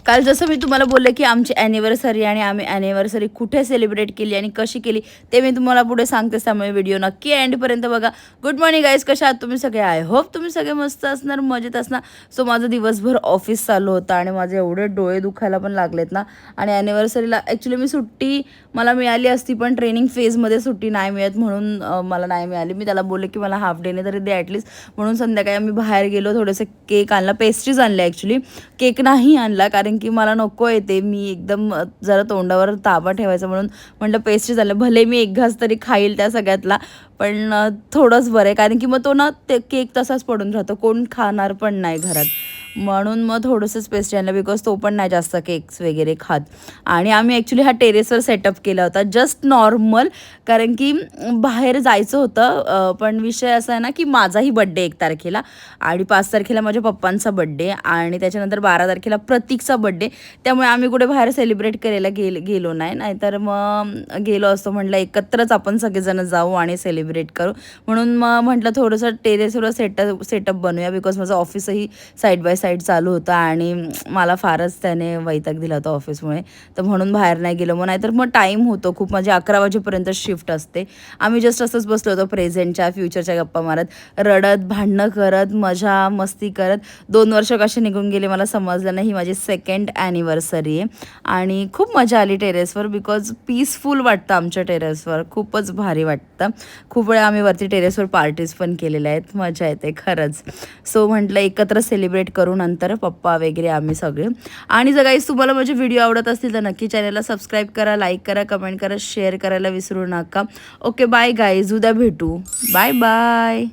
काल जसं मी तुम्हाला बोलले की आमची ॲनिव्हर्सरी आणि आम्ही ॲनिव्हर्सरी कुठे सेलिब्रेट केली आणि कशी केली ते मी तुम्हाला पुढे सांगतेच, त्यामुळे व्हिडिओ नक्की एंडपर्यंत बघा. गुड मॉर्निंग गाईज, कशा आहात तुम्ही सगळे? आय होप तुम्ही सगळे मस्त असणार, मजेत असणार. सो माझं दिवसभर ऑफिस चालू होतं आणि माझे एवढे डोळे दुखायला पण लागलेत ना. आणि ॲनिव्हर्सरीला ॲक्च्युली मी सुट्टी मला मिळाली असती, पण ट्रेनिंग फेजमध्ये सुट्टी नाही मिळत म्हणून मला नाही मिळाली. मी त्याला बोलले की मला हाफ डेने तरी दे ॲटलीस्ट. म्हणून संध्याकाळी आम्ही बाहेर गेलो, थोडेसे केक आणला, पेस्ट्रीज आणल्या ॲक्च्युली. केक नाही आणला कारण की मला नको येते, मी एकदम जरा तोंडावर ताबा ठेवायचा म्हणून म्हटलं पेस्ट्री झालं. भले मी एक घास तरी खाईल त्या सगळ्यातला, पण थोडंच बरं आहे कारण की मग तो ना ते केक तसाच पडून राहतो, कोण खाणार पण नाही घरात. म्हणून मग थोडंसंच पेस्ट्री आणलं, बिकॉज तो पण नाही जास्त केक्स वगैरे खात. आणि आम्ही ॲक्च्युली हा टेरेसवर सेटअप केला होता जस्ट नॉर्मल, कारण की बाहेर जायचं होतं. पण विषय असा आहे ना की माझाही बड्डे 1 तारखेला आणि 5 तारखेला माझ्या पप्पांचा बड्डे आणि त्याच्यानंतर 12 तारखेला प्रतीकचा बड्डे. त्यामुळे आम्ही कुठे बाहेर सेलिब्रेट करायला गेलो नाही, नाहीतर मग गेलो असतो. म्हटलं एकत्रच आपण सगळेजण जाऊ आणि सेलिब्रेट करू. म्हणून मग म्हटलं थोडंसं टेरेसवर सेटअप बनवूया, बिकॉज माझं ऑफिसही साईड बाय साईड चालू होतं आणि मला फारच त्याने वैताग दिला होता ऑफिसमुळे. तर म्हणून बाहेर नाही गेलो. मग नाहीतर मग टाईम होतो खूप, म्हणजे 11 वाजेपर्यंत शिफ्ट असते. आम्ही जस्ट असंच बसलो होतो, प्रेझेंटच्या फ्युचरच्या गप्पा मारत, रडत, भांडणं करत, मजा मस्ती करत. 2 वर्ष कसे निघून गेले मला समजलं नाही. ही माझी 2nd ॲनिव्हर्सरी आहे आणि खूप मजा आली टेरेसवर, बिकॉज पीसफुल वाटतं आमच्या टेरेसवर, खूपच भारी वाटतं. खूप वेळा आम्ही वरती टेरेसवर पार्टीज पण केलेल्या आहेत, मजा येते खरंच. सो म्हटलं एकत्र सेलिब्रेट करू नंतर, पप्पा वगैरे आम्ही सगळे. आणि जर गाईस तुम्हाला माझे व्हिडिओ आवडत असतील तर नक्की चॅनलला सबस्क्राईब करा, लाईक करा, कमेंट करा, शेअर करायला विसरू नका. ओके बाय गाईज, उद्या भेटू. Bye bye.